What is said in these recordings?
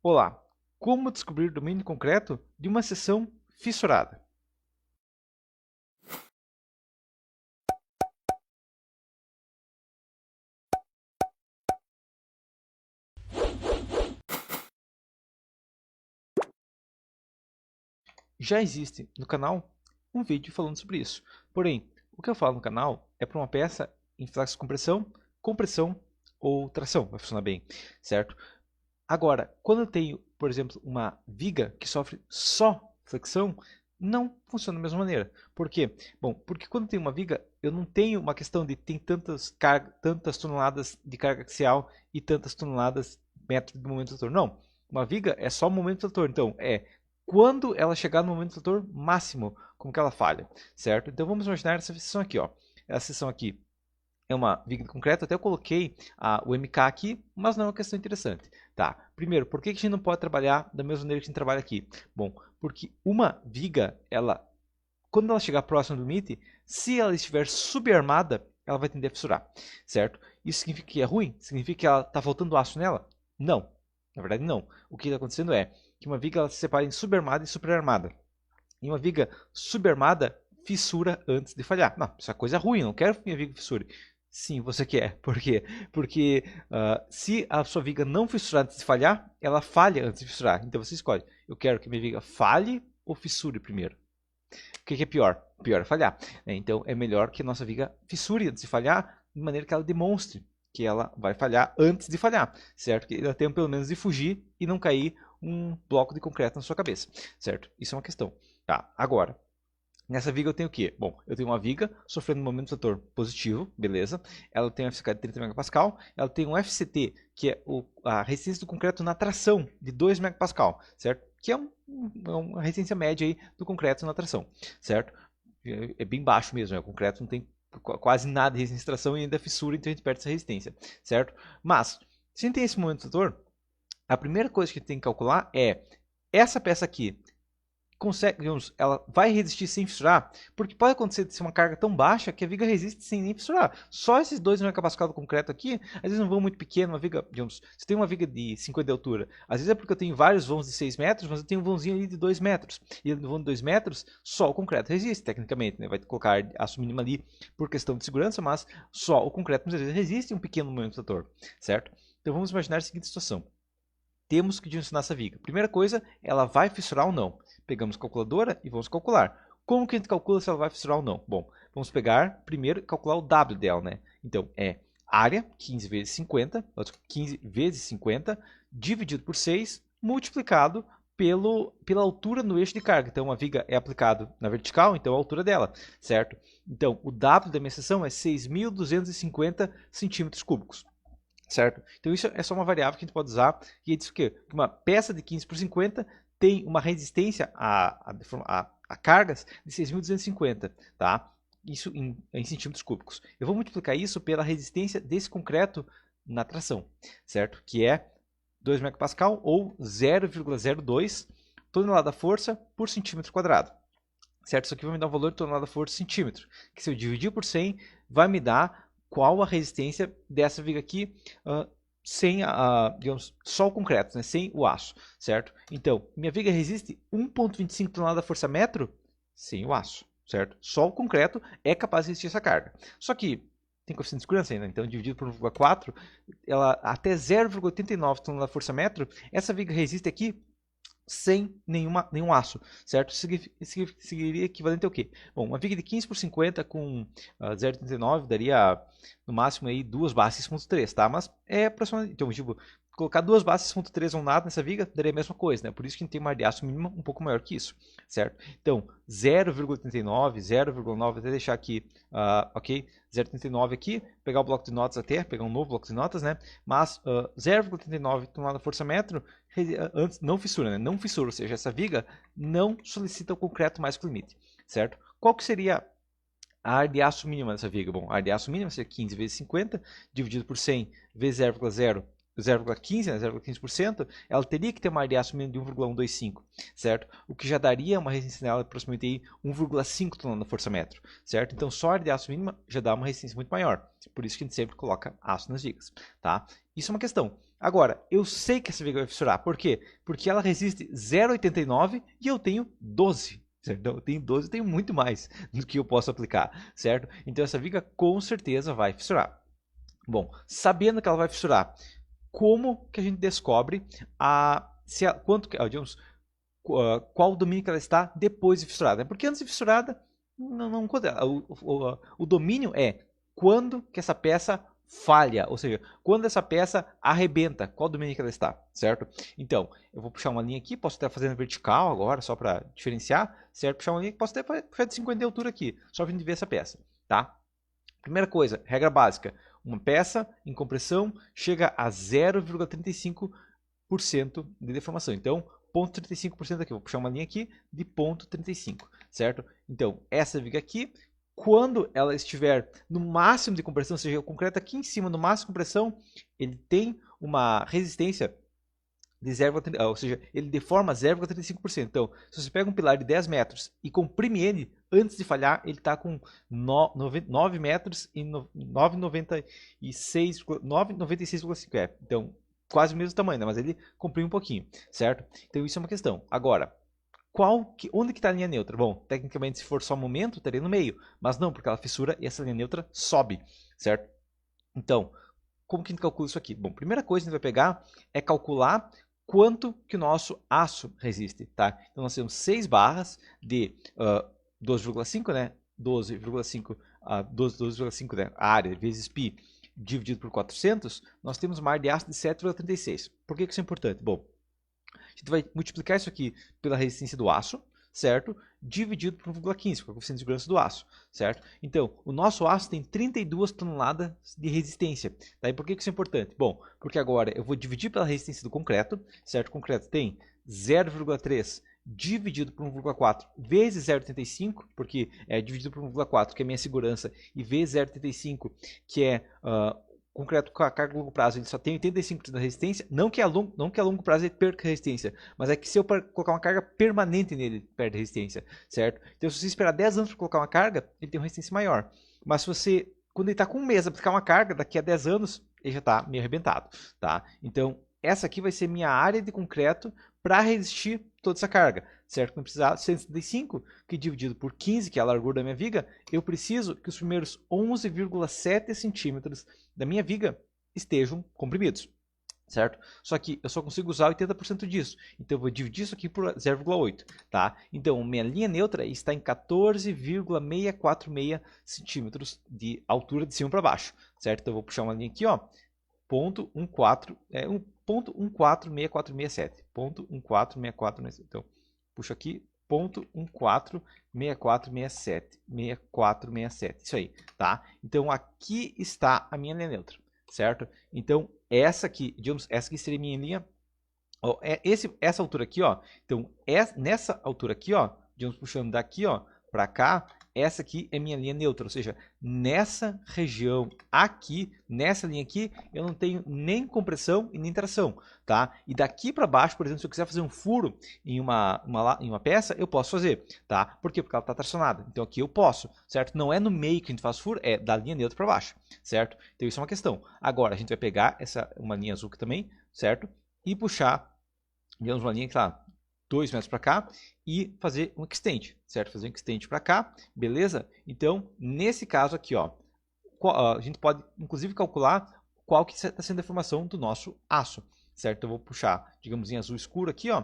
Olá, como descobrir domínio concreto de uma seção fissurada? Já existe no canal um vídeo falando sobre isso. Porém, o que eu falo no canal é para uma peça em fluxo de compressão, compressão ou tração, vai funcionar bem, certo? Agora, quando eu tenho, por exemplo, uma viga que sofre só flexão, não funciona da mesma maneira. Por quê? Bom, porque quando tem uma viga, eu não tenho uma questão de tem tantas toneladas de carga axial e tantas toneladas metro de momento rotor. Não. Uma viga é só momento rotor. Então, é quando ela chegar no momento rotor máximo, como que ela falha, certo? Então, vamos imaginar essa seção aqui, ó. Essa seção aqui é uma viga de concreto, até eu coloquei o MK aqui, mas não é uma questão interessante. Tá, primeiro, por que a gente não pode trabalhar da mesma maneira que a gente trabalha aqui? Bom, porque uma viga, quando ela chegar próximo do limite, se ela estiver subarmada, ela vai tender a fissurar, certo? Isso significa que é ruim? Significa que ela está faltando aço nela? Não, na verdade não. O que está acontecendo é que uma viga ela se separa em subarmada e superarmada. E uma viga subarmada fissura antes de falhar. Não, isso é coisa ruim, não quero que minha viga fissure. Sim, você quer. Por quê? Porque se a sua viga não fissurar antes de falhar, ela falha antes de fissurar. Então você escolhe. Eu quero que minha viga falhe ou fissure primeiro. O que é pior? Pior é falhar. Então é melhor que a nossa viga fissure antes de falhar, de maneira que ela demonstre que ela vai falhar antes de falhar, certo? Que ela tenha pelo menos de fugir e não cair um bloco de concreto na sua cabeça, certo? Isso é uma questão. Tá, agora, nessa viga eu tenho o quê? Bom, eu tenho uma viga sofrendo um momento rotor positivo, beleza. Ela tem um FCK de 30 MPa, ela tem um FCT, que é a resistência do concreto na tração, de 2 MPa, certo? Que é uma resistência média aí do concreto na tração, certo? É bem baixo mesmo, o concreto não tem quase nada de resistência de tração e ainda é fissura, então a gente perde essa resistência, certo? Mas, se a gente tem esse momento rotor, a primeira coisa que a gente tem que calcular é essa peça aqui consegue, digamos, ela vai resistir sem fissurar, porque pode acontecer de ser uma carga tão baixa que a viga resiste sem nem fissurar. Só esses 2 MPa do concreto aqui, às vezes não vão muito pequeno, uma viga, digamos, se tem uma viga de 50 de altura, às vezes é porque eu tenho vários vãos de 6 metros, mas eu tenho um vãozinho ali de 2 metros. E no vão de 2 metros, só o concreto resiste, tecnicamente, né? Vai colocar aço mínimo ali por questão de segurança, mas só o concreto muitas vezes resiste um pequeno momento rotor, certo? Então vamos imaginar a seguinte situação. Temos que dimensionar essa viga. Primeira coisa, ela vai fissurar ou não. Pegamos a calculadora e vamos calcular. Como que a gente calcula se ela vai fissurar ou não? Bom, vamos pegar primeiro e calcular o W dela, né? Então, é área, 15 vezes 50, 15 vezes 50, dividido por 6, multiplicado pela altura no eixo de carga. Então, a viga é aplicada na vertical, então a altura dela, certo? Então, o W da minha seção é 6.250 centímetros cúbicos. Certo? Então isso é só uma variável que a gente pode usar. E diz o quê? Que uma peça de 15 por 50 tem uma resistência a cargas de 6.250, tá? Isso em centímetros cúbicos. Eu vou multiplicar isso pela resistência desse concreto na tração, certo? Que é 2 MPa ou 0,02 tonelada-força por centímetro quadrado. Certo? Isso aqui vai me dar um valor de tonelada-força centímetro, que se eu dividir por 100, vai me dar qual a resistência dessa viga aqui sem digamos, só o concreto, né? Sem o aço, certo? Então, minha viga resiste 1,25 tonelada-força-metro sem o aço, certo? Só o concreto é capaz de resistir essa carga. Só que tem coeficiente de segurança ainda, então dividido por 1,4, ela até 0,89 tonelada-força-metro, essa viga resiste aqui sem nenhum aço, certo? Seria equivalente ao quê? Bom, uma viga de 15 por 50 com 0,39 daria no máximo aí duas bases 6.3, tá? Mas é aproximadamente, então, tipo, colocar duas bases 6.3 ou nada nessa viga daria a mesma coisa, né? Por isso que a gente tem uma área de aço mínima um pouco maior que isso, certo? Então, 0,89, 0,9, até deixar aqui, ok? 0,39 aqui, pegar o bloco de notas até, pegar um novo bloco de notas, né? Mas 0,39 tonelada força metro antes não fissura, né? Não fissura, ou seja, essa viga não solicita o concreto mais que o limite, certo? Qual que seria a área de aço mínima dessa viga? Bom, a área de aço mínima seria 15 vezes 50, dividido por 100 vezes 0,15, né, 0,15%, ela teria que ter uma área de aço mínima de 1,125, certo? O que já daria uma resistência nela de aproximadamente 1,5 tonelada na força metro, certo? Então, só a área de aço mínima já dá uma resistência muito maior. Por isso que a gente sempre coloca aço nas vigas, tá? Isso é uma questão. Agora, eu sei que essa viga vai fissurar. Por quê? Porque ela resiste 0,89 e eu tenho 12. Certo? Então, eu tenho 12, eu tenho muito mais do que eu posso aplicar, certo? Então essa viga com certeza vai fissurar. Bom, sabendo que ela vai fissurar, como que a gente descobre digamos, qual o domínio que ela está depois de fissurada? Porque antes de fissurada, não conta. O domínio é quando que essa peça falha, ou seja, quando essa peça arrebenta, qual domínio que ela está, certo? Então, eu vou puxar uma linha aqui, posso até fazer na vertical agora, só para diferenciar, certo? Puxar uma linha que posso até puxar de 50 de altura aqui, só para a gente ver essa peça, tá? Primeira coisa, regra básica, uma peça em compressão chega a 0,35% de deformação. Então, 0,35% aqui, vou puxar uma linha aqui de 0,35, certo? Então, essa viga aqui, quando ela estiver no máximo de compressão, ou seja, o concreto aqui em cima no máximo de compressão, ele tem uma resistência de 0,30, ou seja, ele deforma 0,35%. Então, se você pega um pilar de 10 metros e comprime ele, antes de falhar, ele está com 9 metros e 9,96,5. Então, quase o mesmo tamanho, né? Mas ele comprime um pouquinho, certo? Então, isso é uma questão. Agora, onde que está a linha neutra? Bom, tecnicamente, se for só momento, estaria no meio. Mas não, porque ela fissura e essa linha neutra sobe, certo? Então, como que a gente calcula isso aqui? Bom, primeira coisa que a gente vai pegar é calcular quanto que o nosso aço resiste, tá? Então, nós temos 6 barras de 12,5, né? 12,5, 12,5, né? A área vezes π dividido por 400, nós temos uma área de aço de 7,36. Por que isso é importante? Bom, a gente vai multiplicar isso aqui pela resistência do aço, certo? Dividido por 1,15, que é o coeficiente de segurança do aço, certo? Então, o nosso aço tem 32 toneladas de resistência. Tá? E por que isso é importante? Bom, porque agora eu vou dividir pela resistência do concreto, certo? O concreto tem 0,3 dividido por 1,4 vezes 0,85, porque é dividido por 1,4, que é a minha segurança, e vezes 0,85, que é concreto com a carga a longo prazo, ele só tem 85% da resistência, não que a longo prazo ele perca resistência, mas é que se eu colocar uma carga permanente nele, ele perde resistência, certo? Então, se você esperar 10 anos para colocar uma carga, ele tem uma resistência maior. Mas se você, quando ele está com um mês, aplicar uma carga, daqui a 10 anos, ele já está meio arrebentado, tá? Então, essa aqui vai ser minha área de concreto para resistir toda essa carga, certo? Não precisar 175, que dividido por 15, que é a largura da minha viga, eu preciso que os primeiros 11,7 centímetros da minha viga estejam comprimidos, certo? Só que eu só consigo usar 80% disso, então eu vou dividir isso aqui por 0,8, tá? Então, minha linha neutra está em 14,646 centímetros de altura de cima para baixo, certo? Então, eu vou puxar uma linha aqui, ó, ponto 1,146467. Ponto 1,146467. Então, puxo aqui, ponto 1,146467. 6467. Isso aí, tá? Então, aqui está a minha linha neutra, certo? Então, essa aqui, digamos, essa aqui seria minha linha. Ó, essa altura aqui, ó. Então, nessa altura aqui, ó, digamos, puxando daqui, ó, para cá, essa aqui é minha linha neutra, ou seja, nessa região aqui, nessa linha aqui, eu não tenho nem compressão e nem tração, tá? E daqui para baixo, por exemplo, se eu quiser fazer um furo em uma peça, eu posso fazer, tá? Por quê? Porque ela está tracionada. Então aqui eu posso, certo? Não é no meio que a gente faz furo, é da linha neutra para baixo, certo? Então isso é uma questão. Agora, a gente vai pegar uma linha azul aqui também, certo? E puxar, digamos, uma linha que está 2 metros para cá e fazer um extend, certo? Fazer um extend para cá, beleza? Então, nesse caso aqui, ó, a gente pode, inclusive, calcular qual que está sendo a deformação do nosso aço, certo? Eu vou puxar, digamos, em azul escuro aqui, ó.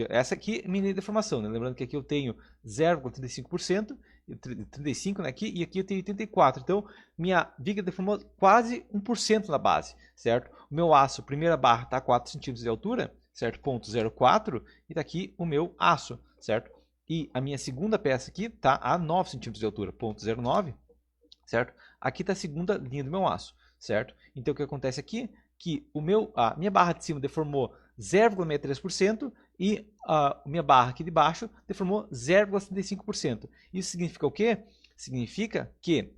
Essa aqui é minha deformação, né? Lembrando que aqui eu tenho 0,35%, 35, né, aqui, e aqui eu tenho 84. Então, minha viga deformou quase 1% na base, certo? O meu aço, primeira barra, está a 4 centímetros de altura, certo? Ponto 0,4, e está aqui o meu aço, certo? E a minha segunda peça aqui está a 9 centímetros de altura, ponto 0,9, certo? Aqui está a segunda linha do meu aço, certo? Então, o que acontece aqui? Que a minha barra de cima deformou 0,63% e a minha barra aqui de baixo deformou 0,75%. Isso significa o quê? Significa que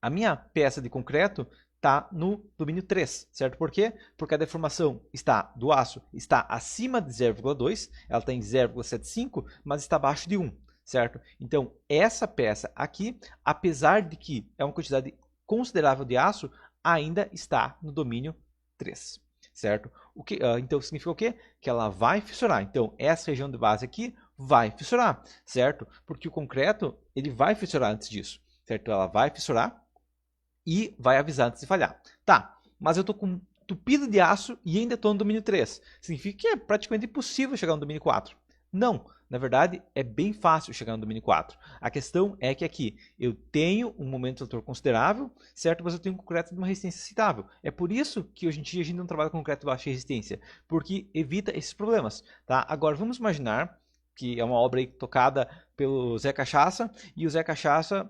a minha peça de concreto está no domínio 3, certo? Por quê? Porque a deformação do aço está acima de 0,2, ela está em 0,75, mas está abaixo de 1, certo? Então, essa peça aqui, apesar de que é uma quantidade considerável de aço, ainda está no domínio 3, certo? Então significa o quê? Que ela vai fissurar. Então essa região de base aqui vai fissurar, certo? Porque o concreto ele vai fissurar antes disso, certo? Ela vai fissurar e vai avisar antes de falhar. Tá, mas eu estou com tupido de aço e ainda estou no domínio 3. Significa que é praticamente impossível chegar no domínio 4. Não, na verdade é bem fácil chegar no domínio 4. A questão é que aqui eu tenho um momento de fator considerável, certo? Mas eu tenho um concreto de uma resistência aceitável. É por isso que hoje em dia a gente não trabalha com concreto de baixa resistência, porque evita esses problemas. Tá? Agora vamos imaginar que é uma obra aí tocada pelo Zé Cachaça e o Zé Cachaça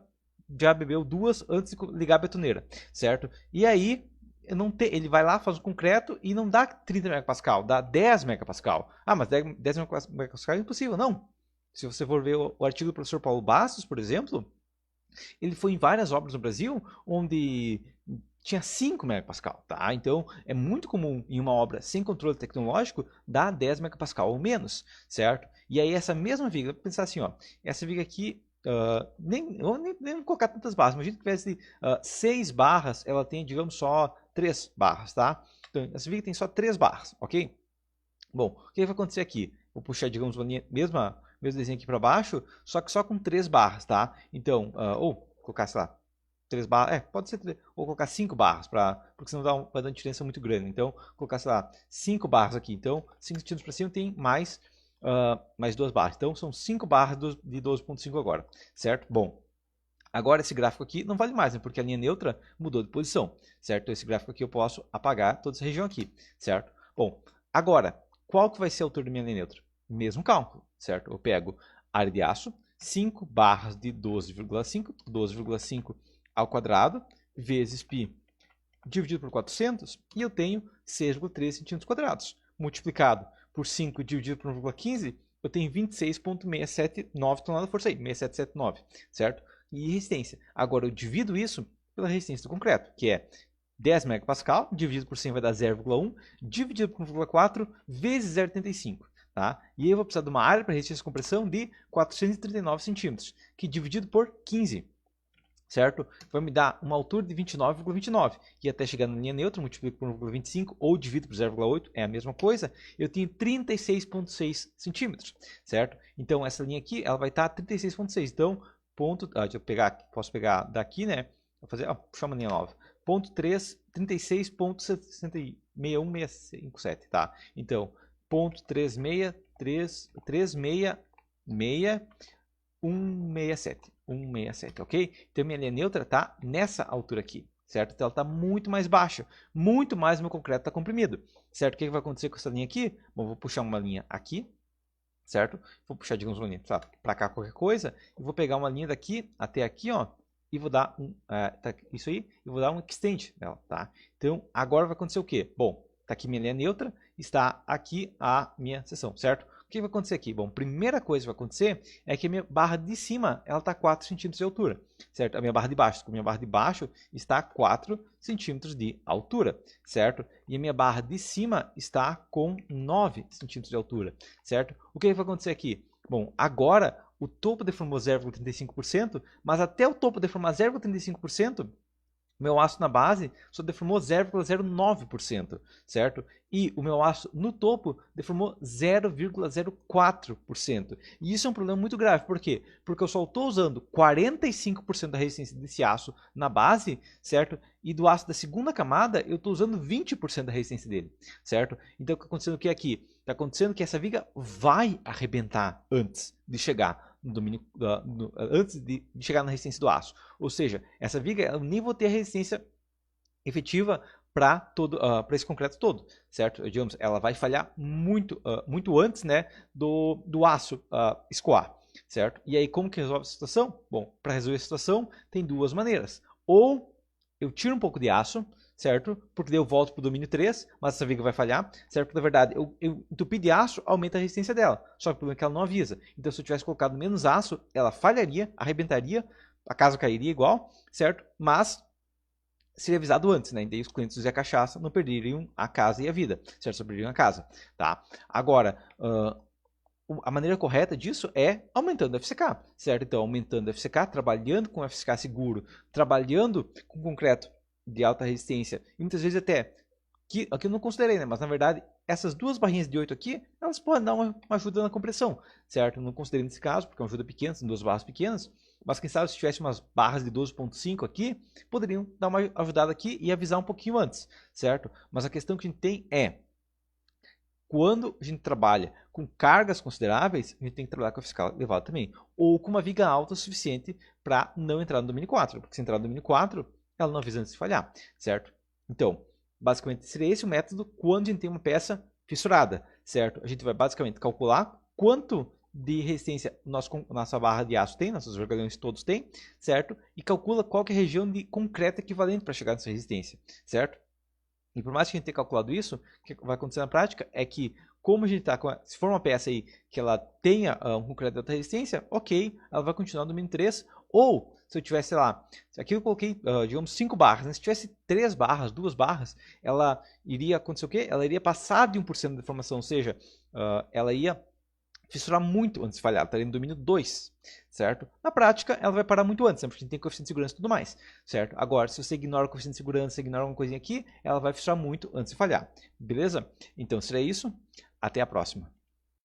já bebeu duas antes de ligar a betoneira, certo? E aí ele vai lá, faz o concreto e não dá 30 megapascal, dá 10 megapascal. Ah, mas 10 megapascal é impossível. Não. Se você for ver o artigo do professor Paulo Bastos, por exemplo, ele foi em várias obras no Brasil onde tinha 5 megapascal, tá? Então, é muito comum em uma obra sem controle tecnológico dar 10 megapascal ou menos, certo? E aí essa mesma viga, vou pensar assim, ó, essa viga aqui nem colocar tantas barras. Imagina que tivesse 6 barras, ela tem, digamos, só 3 barras, tá? Então, essa viga tem só 3 barras, ok? Bom, o que vai acontecer aqui? Vou puxar, digamos, uma linha, mesmo desenho aqui para baixo, só que só com 3 barras, tá? Então, ou colocar, sei lá, 3 barras, pode ser, ou colocar 5 barras, porque senão vai dar uma diferença muito grande. Então, colocar, sei lá, 5 barras aqui. Então, 5 centímetros para cima tem mais 2 barras. Então, são 5 barras de 12,5 agora, certo? Bom, agora esse gráfico aqui não vale mais, né? Porque a linha neutra mudou de posição, certo? Então, esse gráfico aqui eu posso apagar toda essa região aqui, certo? Bom, agora, qual que vai ser a altura da minha linha neutra? Mesmo cálculo, certo? Eu pego área de aço, 5 barras de 12,5, 12,5 ao quadrado, vezes π dividido por 400, e eu tenho 6,3 centímetros quadrados. Multiplicado por 5 dividido por 1,15, eu tenho 26,679 toneladas de força aí, 6779, certo? E resistência. Agora eu divido isso pela resistência do concreto, que é 10 megapascal, dividido por 100 vai dar 0,1, dividido por 1,4 vezes 0,85. Tá? E aí eu vou precisar de uma área para resistência de compressão de 439 centímetros, que dividido por 15, certo? Vai me dar uma altura de 29,29. E até chegar na linha neutra, multiplico por 1,25 ou divido por 0,8, é a mesma coisa, eu tenho 36,6 centímetros, certo? Então essa linha aqui, ela vai estar 36,6. Então, deixa eu pegar, posso pegar daqui, né? Vou fazer, puxar uma linha nova. Ponto 3, 36,61657, tá? Então, ponto 3666167. 167, ok? Então minha linha neutra está nessa altura aqui, certo? Então ela está muito mais baixa, muito mais meu concreto está comprimido, certo? O que vai acontecer com essa linha aqui? Bom, vou puxar uma linha aqui, certo? Vou puxar, digamos, uma linha para cá qualquer coisa, e vou pegar uma linha daqui até aqui, ó, e vou dar isso aí, e vou dar um extend nela, tá? Então agora vai acontecer o quê? Bom, está aqui minha linha neutra, está aqui a minha seção, certo? O que vai acontecer aqui? Bom, primeira coisa que vai acontecer é que a minha barra de cima ela está 4 centímetros de altura, certo? A minha barra de baixo, a minha barra de baixo está a 4 centímetros de altura, certo? E a minha barra de cima está com 9 centímetros de altura, certo? O que vai acontecer aqui? Bom, agora o topo deformou 0,35%, mas até o topo deformar 0,35%, meu aço na base só deformou 0,09%, certo? E o meu aço no topo deformou 0,04%. E isso é um problema muito grave. Por quê? Porque eu só estou usando 45% da resistência desse aço na base, certo? E do aço da segunda camada, eu estou usando 20% da resistência dele, certo? Então, o que está acontecendo aqui? Está acontecendo que essa viga vai arrebentar antes de chegar no domínio, antes de chegar na resistência do aço. Ou seja, essa viga eu nem vou ter a resistência efetiva para esse concreto todo, certo? Digamos, ela vai falhar muito, muito antes, né, do aço escoar, certo? E aí como que resolve a situação? Bom, para resolver a situação tem duas maneiras. Ou eu tiro um pouco de aço, certo? Porque daí eu volto para o domínio 3, mas essa viga vai falhar, certo? Porque na verdade, eu entupir de aço aumenta a resistência dela, só que o problema é que ela não avisa. Então se eu tivesse colocado menos aço, ela falharia, arrebentaria, a casa cairia igual, certo? Mas seria avisado antes, né? E daí os clientes do Zé Cachaça não perderiam a casa e a vida, certo? Só perderiam a casa, tá? Agora, a maneira correta disso é aumentando o FCK, certo? Então, aumentando o FCK, trabalhando com FCK seguro, trabalhando com concreto de alta resistência e muitas vezes até aqui eu não considerei, né? Mas na verdade, essas duas barrinhas de 8 aqui, elas podem dar uma ajuda na compressão, certo? Eu não considerei nesse caso, porque é uma ajuda pequena, são duas barras pequenas. Mas quem sabe se tivesse umas barras de 12.5 aqui, poderiam dar uma ajudada aqui e avisar um pouquinho antes, certo? Mas a questão que a gente tem é, quando a gente trabalha com cargas consideráveis, a gente tem que trabalhar com a fiscal elevada também. Ou com uma viga alta o suficiente para não entrar no domínio 4. Porque se entrar no domínio 4, ela não avisa antes de falhar, certo? Então, basicamente seria esse o método quando a gente tem uma peça fissurada, certo? A gente vai basicamente calcular quanto de resistência nossa barra de aço tem, nossos vergalhões todos têm, certo? E calcula qual que é a região de concreto equivalente para chegar nessa resistência, certo? E por mais que a gente tenha calculado isso, o que vai acontecer na prática é que, como a gente está com. Se for uma peça aí que ela tenha um concreto de alta resistência, ok, ela vai continuar no domínio 3. Ou, se eu tivesse, sei lá, aqui eu coloquei, digamos, 5 barras, né? Se tivesse 3 barras, 2 barras, ela iria acontecer o quê? Ela iria passar de 1% de deformação, ou seja, ela ia fissurar muito antes de falhar, ela estaria no domínio 2, certo? Na prática, ela vai parar muito antes, né? Porque a gente tem coeficiente de segurança e tudo mais, certo? Agora, se você ignora o coeficiente de segurança, ignora alguma coisinha aqui, ela vai fissurar muito antes de falhar, beleza? Então, seria isso. Até a próxima.